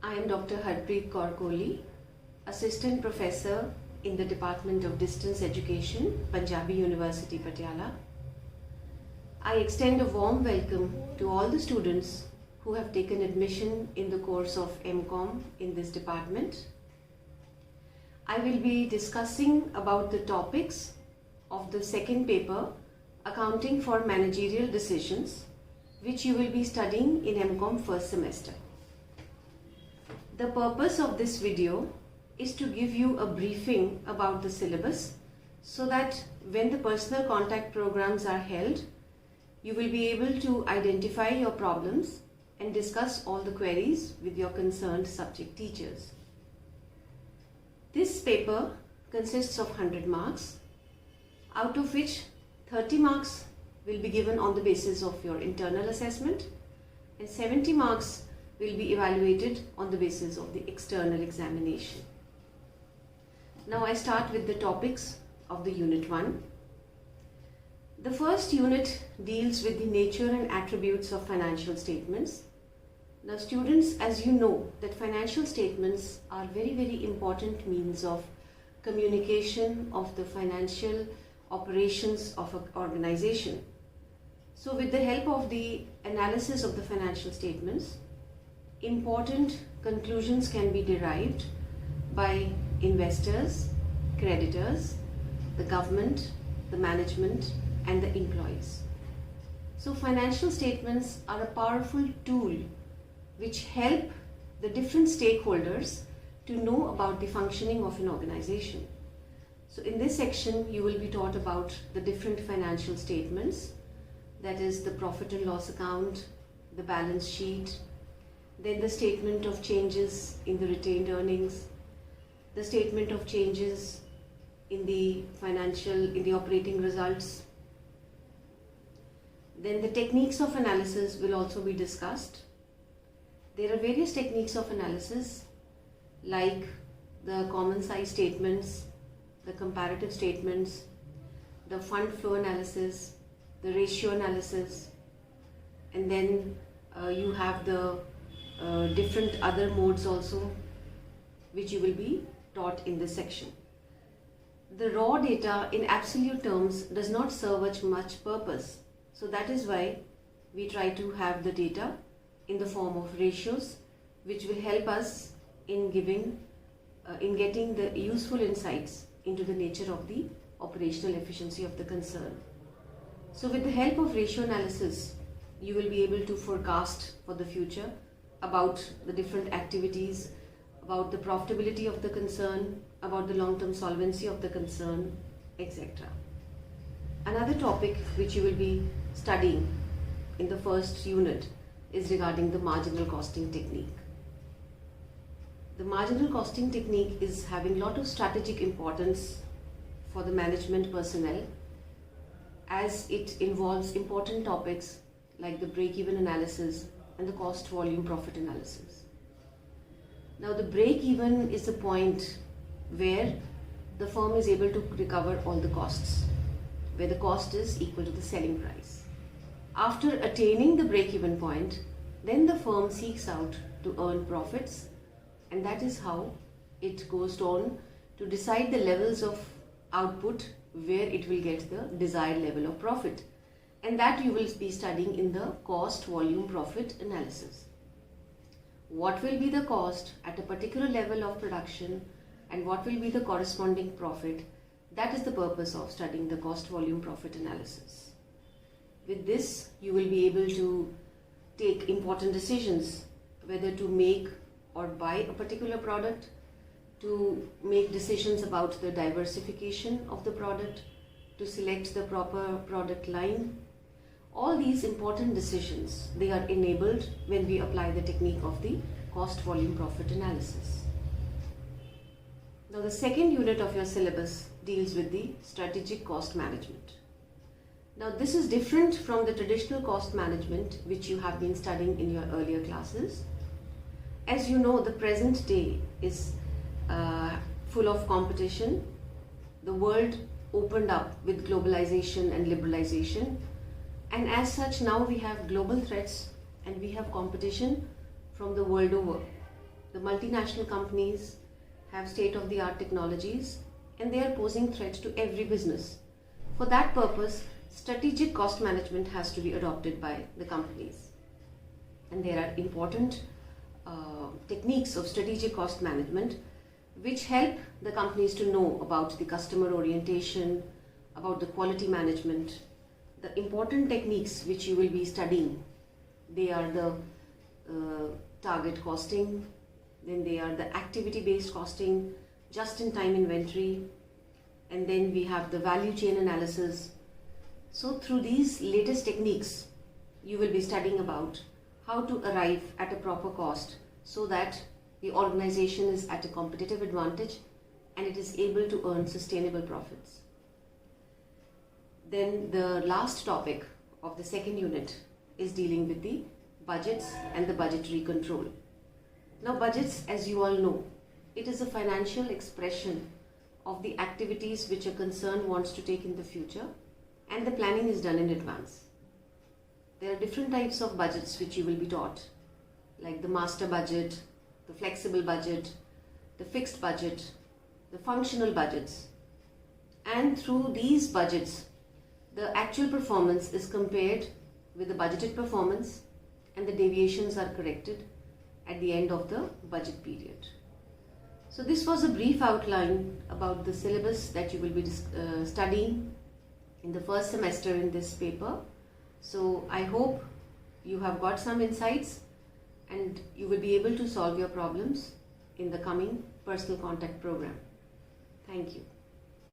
I am Dr. Harpreet Kaur Kohli, Assistant Professor in the Department of Distance Education, Punjabi University, Patiala. I extend a warm welcome to all the students who have taken admission in the course of MCOM in this department. I will be discussing about the topics of the second paper, Accounting for Managerial Decisions, which you will be studying in MCOM first semester. The purpose of this video is to give you a briefing about the syllabus so that when the personal contact programs are held, you will be able to identify your problems and discuss all the queries with your concerned subject teachers. This paper consists of 100 marks, out of which 30 marks will be given on the basis of your internal assessment and 70 marks will be evaluated on the basis of the external examination. Now I start with the topics of the Unit 1. The first unit deals with the nature and attributes of financial statements. Now students, as you know, that financial statements are very important means of communication of the financial operations of an organization. So with the help of the analysis of the financial statements, important conclusions can be derived by investors, creditors, the government, the management, and the employees. So financial statements are a powerful tool which help the different stakeholders to know about the functioning of an organization. So in this section, you will be taught about the different financial statements, that is the profit and loss account, the balance sheet, then the statement of changes in the retained earnings, the statement of changes in the operating results. Then the techniques of analysis will also be discussed. There are various techniques of analysis like the common size statements, the comparative statements, the fund flow analysis, the ratio analysis, and then you have the different other modes also, which you will be taught in this section. The raw data in absolute terms does not serve much purpose. So that is why we try to have the data in the form of ratios, which will help us in getting the useful insights into the nature of the operational efficiency of the concern. So with the help of ratio analysis, you will be able to forecast for the future about the different activities, about the profitability of the concern, about the long-term solvency of the concern, etc. Another topic which you will be studying in the first unit is regarding the marginal costing technique. The marginal costing technique is having a lot of strategic importance for the management personnel, as it involves important topics like the break-even analysis and the cost volume profit analysis. Now the break-even is the point where the firm is able to recover all the costs, where the cost is equal to the selling price. After attaining the break-even point, then the firm seeks out to earn profits, and that is how it goes on to decide the levels of output where it will get the desired level of profit. And that you will be studying in the cost volume profit analysis. What will be the cost at a particular level of production and what will be the corresponding profit? That is the purpose of studying the cost volume profit analysis. With this, you will be able to take important decisions whether to make or buy a particular product, to make decisions about the diversification of the product, to select the proper product line. All these important decisions, they are enabled when we apply the technique of the cost volume profit analysis. Now the second unit of your syllabus deals with the strategic cost management. Now this is different from the traditional cost management which you have been studying in your earlier classes. As you know, the present day is full of competition. The world opened up with globalization and liberalization, and as such now we have global threats and we have competition from the world over. the multinational companies have state-of-the-art technologies and they are posing threats to every business. For that purpose, strategic cost management has to be adopted by the companies. And there are important techniques of strategic cost management which help the companies to know about the customer orientation, about the quality management. The important techniques which you will be studying, they are the target costing, then they are the activity-based costing, just-in-time inventory, and then we have the value chain analysis. So through these latest techniques, you will be studying about how to arrive at a proper cost so that the organization is at a competitive advantage and it is able to earn sustainable profits. Then the last topic of the second unit is dealing with the budgets and the budgetary control. Now budgets, as you all know, it is a financial expression of the activities which a concern wants to take in the future, and the planning is done in advance. There are different types of budgets which you will be taught, like the master budget, the flexible budget, the fixed budget, the functional budgets. And through these budgets, the actual performance is compared with the budgeted performance and the deviations are corrected at the end of the budget period. So this was a brief outline about the syllabus that you will be studying in the first semester in this paper. So I hope you have got some insights and you will be able to solve your problems in the coming personal contact program. Thank you.